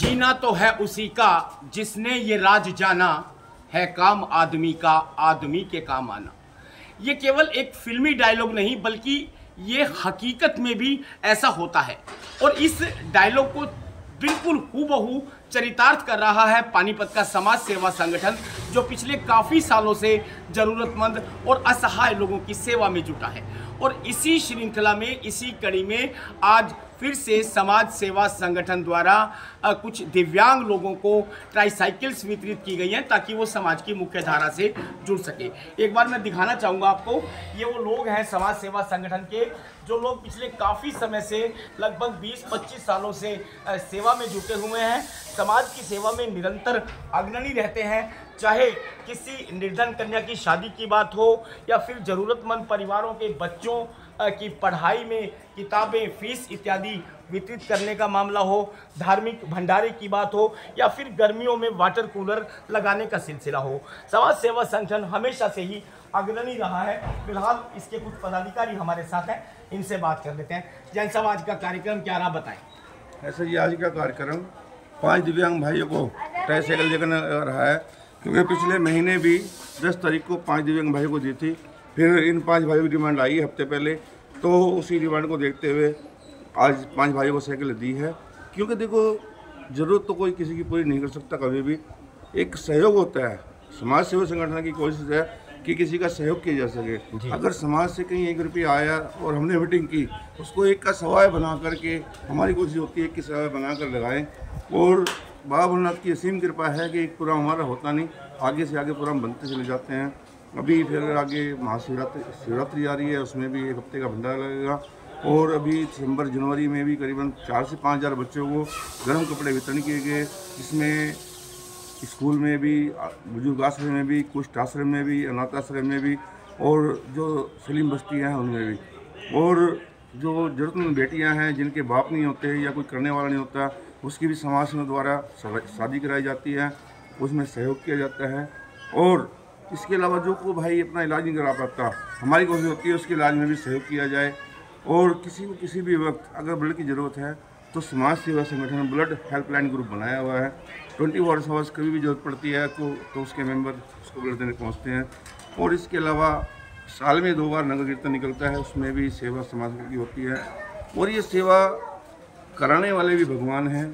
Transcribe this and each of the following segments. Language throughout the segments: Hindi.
जीना तो है उसी का जिसने ये राज जाना, है काम आदमी का आदमी के काम आना। ये केवल एक फिल्मी डायलॉग नहीं बल्कि ये हकीकत में भी ऐसा होता है। और इस डायलॉग को बिल्कुल हूबहू चरितार्थ कर रहा है पानीपत का समाज सेवा संगठन, जो पिछले काफ़ी सालों से ज़रूरतमंद और असहाय लोगों की सेवा में जुटा है। और इसी श्रृंखला में, इसी कड़ी में आज फिर से समाज सेवा संगठन द्वारा कुछ दिव्यांग लोगों को ट्राईसाइकिल्स वितरित की गई हैं ताकि वो समाज की मुख्य धारा से जुड़ सके। एक बार मैं दिखाना चाहूँगा आपको, ये वो लोग हैं समाज सेवा संगठन के जो लोग पिछले काफ़ी समय से लगभग 20-25 सालों से सेवा में जुटे हुए हैं, समाज की सेवा में निरंतर अग्रणी रहते हैं। चाहे किसी निर्धन कन्या की शादी की बात हो या फिर ज़रूरतमंद परिवारों के बच्चों की पढ़ाई में किताबें, फीस इत्यादि वितरित करने का मामला हो, धार्मिक भंडारे की बात हो या फिर गर्मियों में वाटर कूलर लगाने का सिलसिला हो, समाज सेवा संगठन हमेशा से ही अग्रणी रहा है। फिलहाल इसके कुछ पदाधिकारी हमारे साथ हैं, इनसे बात कर लेते हैं। जैन साहब, आज का कार्यक्रम क्या रहा, बताएं। ऐसा जी, आज का कार्यक्रम 5 दिव्यांग भाइयों को ट्राईसाइकिल देना रहा है, क्योंकि पिछले महीने भी 10 तारीख को 5 दिव्यांग भाइयों को दी थी। फिर इन 5 भाइयों की डिमांड आई हफ्ते पहले, तो उसी डिमांड को देखते हुए आज 5 भाइयों को साइकिल दी है। क्योंकि देखो, ज़रूरत तो कोई किसी की पूरी नहीं कर सकता, कभी भी एक सहयोग होता है। समाज सेवा संगठन की कोशिश है कि किसी का सहयोग किया जा सके। अगर समाज से कहीं 1 रुपया आया और हमने मीटिंग की, उसको 1 का सवाय बना करके हमारी कोशिश होती है 1 की सवाय बना कर लगाएं। और बाबा भोलेनाथ की असीम कृपा है कि एक प्रोग्राम हमारा होता नहीं, आगे से आगे प्रोग्राम बनते चले जाते हैं। अभी फिर आगे महाशिवरात्रि आ रही है, उसमें भी 1 हफ्ते का भंडारा लगेगा। और अभी दिसंबर जनवरी में भी करीबन 4 से 5 हज़ार बच्चों को गर्म कपड़े वितरण किए गए, जिसमें स्कूल में भी, बुजुर्ग आश्रम में भी, कुष्ठ आश्रम में भी, अनाथ आश्रम में भी और जो सलीम बस्तियाँ हैं उनमें भी। और जो ज़रूरतमंद बेटियाँ हैं जिनके बाप नहीं होते या कोई करने वाला नहीं होता, उसकी भी समाज सेवा द्वारा शादी कराई जाती है, उसमें सहयोग किया जाता है। और इसके अलावा जो को भाई अपना इलाज नहीं करा पाता, हमारी कोशिश होती है उसके इलाज में भी सहयोग किया जाए। और किसी को किसी भी वक्त अगर ब्लड की ज़रूरत है तो समाज सेवा संगठन ब्लड हेल्पलाइन ग्रुप बनाया हुआ है। 24 आवर्स कभी भी ज़रूरत पड़ती है तो उसके मेंबर उसको ब्लड देने पहुँचते हैं। और इसके अलावा साल में 2 बार नगर कीर्तन निकलता है, उसमें भी सेवा समाज की होती है। और ये सेवा कराने वाले भी भगवान हैं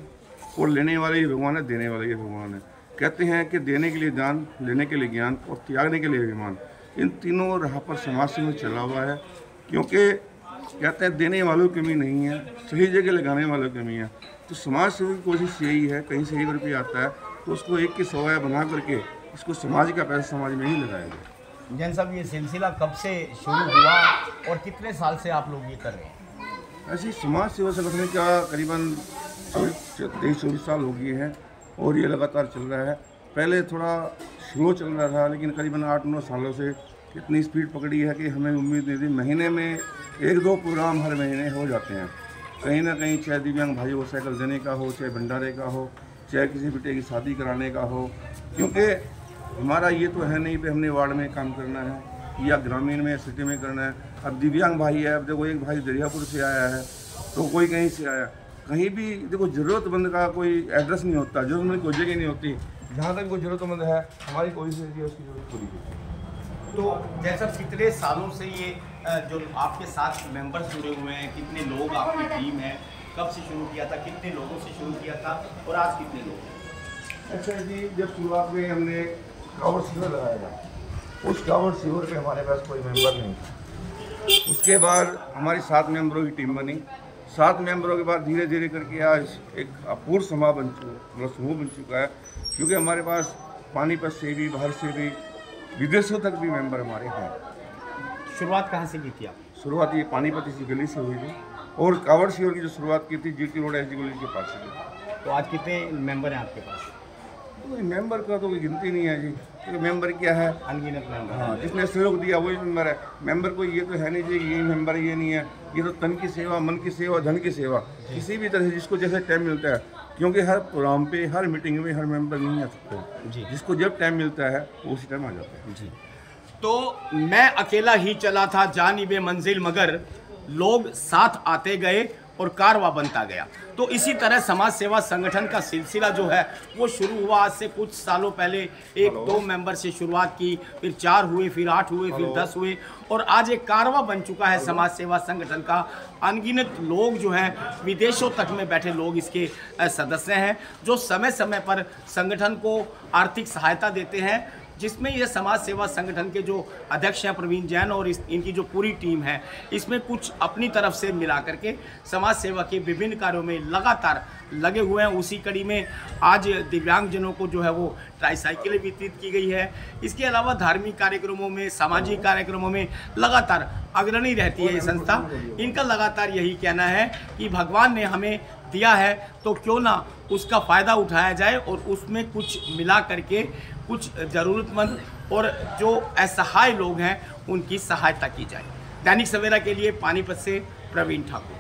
और लेने वाले भी भगवान है, देने वाले भी भगवान है। कहते हैं कि देने के लिए दान, लेने के लिए ज्ञान और त्यागने के लिए अभिमान, इन तीनों राह पर समाज सेवा चला हुआ है। क्योंकि कहते हैं देने वालों की कमी नहीं है, सही जगह लगाने वालों की कमी है। तो समाज सेवा की कोशिश यही है, कहीं से 1 रुपया आता है तो उसको 1 की सवाया बना करके उसको समाज का पैसा समाज में ही लगाया जाए। जैन साहब, ये सिलसिला कब से शुरू हुआ और कितने साल से आप लोग ये कर रहे हैं? ऐसी समाज सेवा संगठन का करीबन 23-24 साल हो गए हैं और ये लगातार चल रहा है। पहले थोड़ा स्लो चल रहा था, लेकिन करीबन 8-9 सालों से इतनी स्पीड पकड़ी है कि हमें उम्मीद नहीं थी। महीने में 1-2 प्रोग्राम हर महीने हो जाते हैं कहीं ना कहीं, चाहे दिव्यांग भाइयों को साइकिल देने का हो, चाहे भंडारे का हो, चाहे किसी बेटे की शादी कराने का हो। क्योंकि हमारा ये तो है नहीं कि हमने वार्ड में काम करना है या ग्रामीण में सिटी में करना है। अब दिव्यांग भाई है, अब देखो एक भाई दरियापुर से आया है तो कोई कहीं से आया, कहीं भी देखो ज़रूरतमंद का कोई एड्रेस नहीं होता, ज़रूरतमंद कोई जगह नहीं होती। जहाँ तक कोई ज़रूरतमंद है हमारी कोशिश है कि उसकी ज़रूरत पूरी की। तो जैसा कितने सालों से ये जो आपके साथ मेंबर्स जुड़े हुए हैं, कितने लोग आपकी टीम है, कब से शुरू किया था, कितने लोगों से शुरू किया था और आज कितने लोग हैं? अच्छा जी, जब शुरुआत में हमने कावड़ शिविर लगाया था, उस कावड़ शिविर पे हमारे पास कोई मेंबर नहीं था। उसके बाद हमारी 7 मेंबरों की टीम बनी। 7 मेंबरों के बाद धीरे धीरे करके आज एक अपूर्व समूह बन चुका है। क्योंकि हमारे पास पानीपत से भी, बाहर से भी, विदेशों तक भी मेंबर हमारे हैं। शुरुआत कहाँ से की थी आप? शुरुआत ये पानीपत इसी गली से हुई थी और कावड़ शिविर की जो शुरुआत की थी GT रोड SG कॉलेज के पास से की। तो आज कितने मेंबर हैं आपके पास? तो मेंबर का तो कोई गिनती नहीं है जी, क्योंकि मेंबर क्या है, अनगिनत मेंबर। हाँ, जिसने सहयोग दिया वही मेंबर है। मेंबर को ये तो है नहीं जी कि ये मेंबर ये नहीं है, ये तो तन की सेवा, मन की सेवा, धन की सेवा, किसी भी तरह से जिसको जैसे टाइम मिलता है। क्योंकि हर प्रोग्राम पे, हर मीटिंग में हर मेंबर नहीं आ सकते जी, जिसको जब टाइम मिलता है वो उसी टाइम आ जाता है जी। तो मैं अकेला ही चला था जानिबे मंजिल, मगर लोग साथ आते गए और कारवा बनता गया। तो इसी तरह समाज सेवा संगठन का सिलसिला जो है वो शुरू हुआ। आज से कुछ सालों पहले 1-2 मेंबर से शुरुआत की, फिर 4 हुए, फिर 8 हुए, फिर 10 हुए और आज एक कारवा बन चुका है समाज सेवा संगठन का। अनगिनत लोग जो हैं विदेशों तक में बैठे लोग इसके सदस्य हैं, जो समय समय पर संगठन को आर्थिक सहायता देते हैं, जिसमें ये समाज सेवा संगठन के जो अध्यक्ष हैं प्रवीण जैन और इनकी जो पूरी टीम है, इसमें कुछ अपनी तरफ से मिला करके समाज सेवा के विभिन्न कार्यों में लगातार लगे हुए हैं। उसी कड़ी में आज दिव्यांगजनों को जो है वो ट्राईसाइकिलें वितरित की गई है। इसके अलावा धार्मिक कार्यक्रमों में, सामाजिक कार्यक्रमों में लगातार अग्रणी रहती है ये संस्था। इनका लगातार यही कहना है कि भगवान ने हमें दिया है तो क्यों ना उसका फ़ायदा उठाया जाए और उसमें कुछ मिला करके कुछ ज़रूरतमंद और जो असहाय लोग हैं उनकी सहायता की जाए। दैनिक सवेरा के लिए पानीपत से प्रवीण ठाकुर।